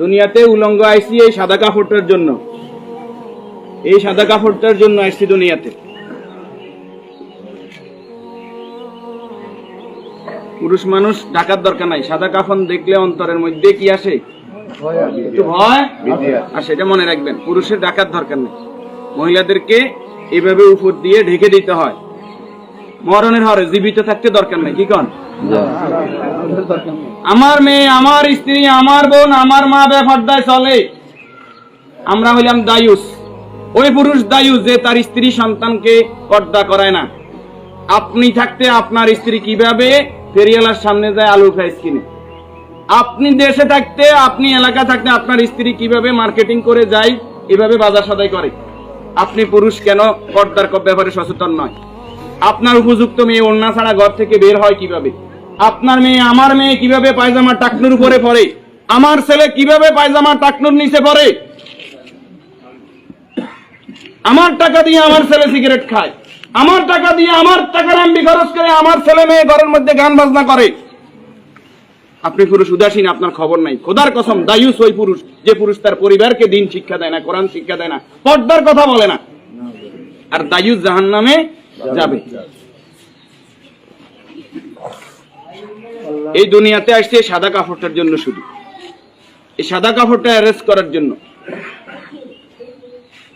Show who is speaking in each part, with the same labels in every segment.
Speaker 1: দুনিয়াতে উলঙ্গ আইসি এই সাদা কাপড়টার জন্য, এই সাদা কাপড়টার জন্য আইসি দুনিয়াতে। পুরুষ মানুষ ঢাকার দরকার নাই, সাদা কাফন দেখলে অন্তরের মধ্যে কি আসে? একটু ভয় আসে। এটা মনে রাখবেন, পুরুষের ঢাকার দরকার নেই, মহিলাদেরকে এভাবে উপর দিয়ে ঢেকে দিতে হয়। মরণের হরে জীবিত থাকতে দরকার নেই। কি কন? আমার মেয়ে, আমার স্ত্রী, আমার বোন, আমার মা বেপরদায় চলে, আমরা হইলাম দায়ুস। ওই পুরুষ দায়ুস যে তার স্ত্রী সন্তানকে পর্দা করায় না। আপনি থাকতে আপনার স্ত্রী কিভাবে ফেরিওয়ালার সামনে যায় আলুর প্রাইস কিনে? আপনি দেশে থাকতে, আপনি এলাকা থাকতে আপনার স্ত্রী কিভাবে মার্কেটিং করে যায়, এভাবে বাজার সদাই করে? আপনি পুরুষ কেন পর্দার ব্যাপারে সচেতন নয়? আপনার উপযুক্ত মেয়ে ওড়না ছাড়া ঘর থেকে বের হয় কিভাবে? আপনার মেয়ে, আমার মেয়ে কিভাবে পায়জামা টাকনুর উপরে পরে? আমার ছেলে কিভাবে পায়জামা টাকনুর নিচে পরে? আমার টাকা দিয়ে আমার ছেলে সিগারেট খায়, আমার টাকা দিয়ে, আমার টাকার এমবি খরচ করে আমার ছেলে মেয়ে ঘরের মধ্যে গান বাজনা করে। আপনি পুরুষ উদাসীন, আপনার খবর নাই। খোদার কসম, দায়ুস ওই পুরুষ যে পুরুষ তার পরিবারকে দিন শিক্ষা দেয় না, কোরআন শিক্ষা দেয় না, পর্দার কথা বলে না, আর দায়ুস জাহান্নামে যাবে। এই দুনিয়াতে আসছে সাদা কাপড়টার জন্য, শুধু এই সাদা কাপড়টা অ্যারেস্ট করার জন্য।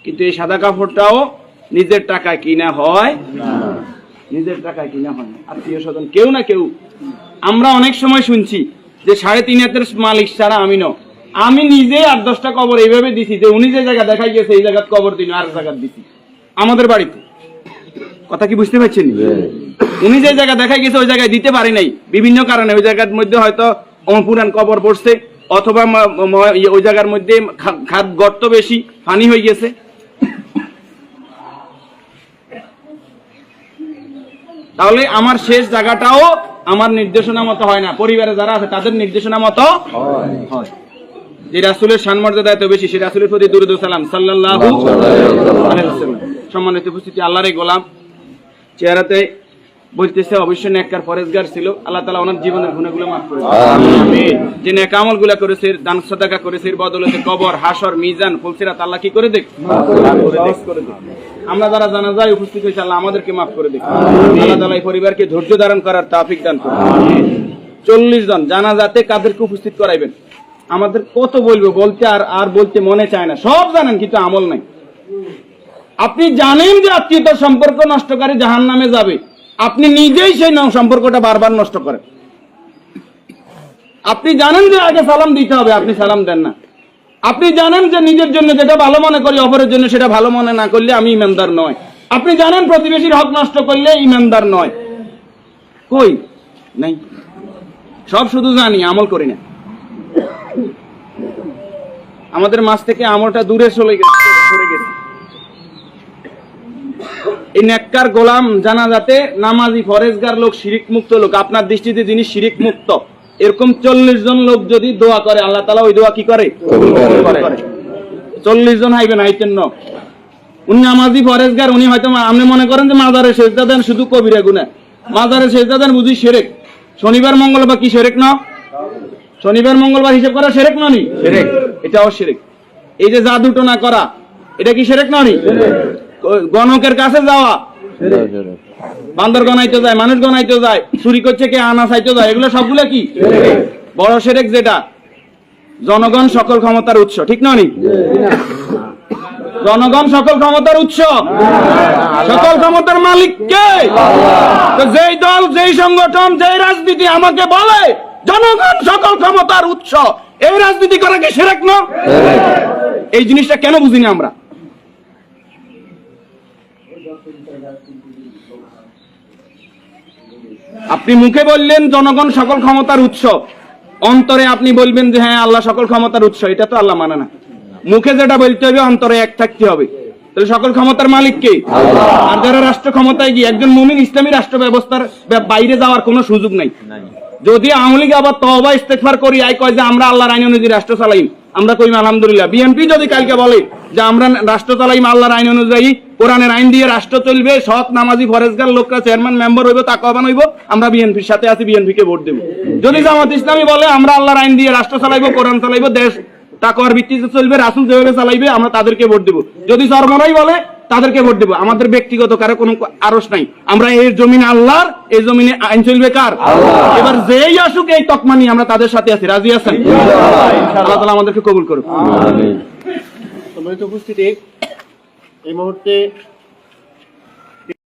Speaker 1: কিন্তু এই সাদা কাপড়টাও নিজের টাকায় কিনা হয় না, নিজের টাকায় কিনা হয় না, আত্মীয় স্বজন কেউ না কেউ। আমরা অনেক সময় শুনছি যে 3.5 হাতের মালিক ছাড়া আমি ন, আমি নিজে 8-10টা কবর এইভাবে দিছি যে উনি যে জায়গা দেখাই গেছে এই জায়গায় কবর দিন, আর জায়গা দিছি আমাদের বাড়িতে। কথা কি বুঝতে পারছেন? উনি যে জায়গা দেখাই গেছে ওই জায়গায় দিতে পারি নাই বিভিন্ন কারণে। ওই জায়গার মধ্যে হয়তো পুরান কবর পড়ছে, অথবা ওই জায়গার মধ্যে খাদ গর্ত বেশি, পানি হয়ে গেছে। তাহলে আমার শেষ জায়গাটাও আমার নির্দেশনা মতো হয় না, পরিবারে যারা আছে তাদের নির্দেশনা মতো হয়। যে রাসূলের শানমর্যাদা এত বেশি, সে রাসূলের প্রতি দুরূদ ও সালাম সাল্লাল্লাহু আলাইহি ওয়াসাল্লাম। সম্মানিত উপস্থিতি, আল্লাহর এই গোলাম চেহারাতে বলতেছে অবশ্যই নেককার পরেজগার ছিল। আল্লাহ তাআলা ওনার জীবনের গুনাহগুলো মাফ করে দেন, আমিন। যে নেক আমলগুলো করেছে, দান সাদাকা করেছে, এর বদৌলতে কবর, হাসর, মিজান, ফুলসিরাত আল্লাহ কি করে দেখ? মাফ করে দেখ। আমরা যারা জানাজায় উপস্থিত হয়েছি আল্লাহ আমাদেরকে মাফ করে দেখ। আল্লাহ তাআলা এই পরিবারকে ধৈর্য ধারণ করার তৌফিক দান করুন, আমিন। 40 জন জানাজাতে কাদেরকে উপস্থিত করাইবেন? আমাদের কত বলবো, বলতে আর বলতে মনে চায় না। সব জানেন কিন্তু আমল নাই। আপনি জানেন যে আত্মীয়তার সম্পর্ক নষ্টকারী জাহান্নামে যাবে, আপনি নিজেই সেই সম্পর্কটা বারবার নষ্ট করেন। আপনি জানেন যে আগে সালাম দিতে হবে, আপনি সালাম দেন না। আপনি জানেন যে নিজের জন্য যেটা ভালো মনে করি অপরের জন্য সেটা ভালো মনে না করলে আমি ইমানদার নয়। আপনি জানেন প্রতিবেশীর হক নষ্ট করলে ইমানদার নয়। কই নাই, সব শুধু জানি, আমল করি না। আমাদের মাঝ থেকে আমলটা দূরে সরে গেছে। এই নেককার গোলাম জানাজাতে নামাজি ফরেজগার লোক, শিরিক মুক্ত লোক, আপনার দৃষ্টিতে যিনি শিরিক মুক্ত, এরকম 40 জন লোক যদি দোয়া করে আল্লাহ তাআলা ওই দোয়া কি করে? 40 জন হাইবেন, আইতেন ন। উনি নামাজি ফরেজগার, উনি হয়তো আপনি মনে করেন যে মাজারে সেজদা দেন শুধু কবিরা গুনাহ, মাজারে সেজদা দেন বুঝি শিরক। শনিবার মঙ্গলবার কি শিরক না? শনিবার মঙ্গলবার হিসাব করা শিরক না? নি শিরক, এটাও শিরক। এই যে জাদু টোনা করা, এটা কি শিরক না? নি গণকের কাছে যাওয়া, বান্দর গনাইতে যায়, মানুষ গনাইতে যায়, চুরি করছে কে, আনা চাইতে যায়, এগুলো সবগুলো কি বড় শিরক। যেটা জনগণ সকল ক্ষমতার উৎস, ঠিক না? নি জনগণ সকল ক্ষমতার উৎস, সকল ক্ষমতার মালিক কে? তো যেই দল, যেই সংগঠন, যেই রাজনীতি আমাকে বলে জনগণ সকল ক্ষমতার উৎস, এই রাজনীতি করা কি শিরক না? এই জিনিসটা কেন বুঝিনি আমরা? আপনি মুখে বললেন জনগণ সকল ক্ষমতার উৎস, অন্তরে আপনি বলবেন যে হ্যাঁ আল্লাহ সকল ক্ষমতার উৎস, এটা তো আল্লাহ মানে না। মুখে যেটা বলতে হবে অন্তরে এক থাকতে হবে। তাহলে সকল ক্ষমতার মালিক কে? আর যারা রাষ্ট্র ক্ষমতায় গিয়ে, একজন মুমিন ইসলামী রাষ্ট্র ব্যবস্থার বাইরে যাওয়ার কোনো সুযোগ নাই। যদি আওয়ামী লীগ আবার তওবা ইস্তেগফার করি আই কয় যে আমরা আল্লাহর আইন অনুযায়ী রাষ্ট্র চালাই, আমরা কই আলহামদুলিল্লাহ। বিএনপি যদি কালকে বলে যে আমরা রাষ্ট্র চালাইম আল্লাহর আইন অনুযায়ী, কোরআনের আইন দিয়ে রাষ্ট্র চলবে, সৎ নামাজি ফরেজগার লোকরা চেয়ারম্যান মেম্বার হইব, তাকওয়াবান হইব, আমরা বিএনপির সাথে আছি, বিএনপি কে ভোট দেব। যদি জামাত ইসলামী বলে আমরা আল্লাহর আইন দিয়ে রাষ্ট্র চালাইবো, কোরআন চালাইবো, দেশ তাকওয়ার ভিত্তিতে চলবে, রাসূল যেভাবে চালাইবে আমরা তাদেরকে ভোট দেব। যদি চরমরাই বলে তাদেরকে ভোট দেব। আমাদের ব্যক্তিগত কারো কোনো আরশ নাই। আমরা এই জমিন আল্লাহর, এই জমিনে আইন চলবে কার? এবার যেই আসুক এই তকমা নিয়ে আমরা তাদের সাথে আছি। রাজি আছেন? আল্লাহ তাআলা আমাদেরকে কবুল করুক।
Speaker 2: সম্মানিত উপস্থিতি, এই মুহূর্তে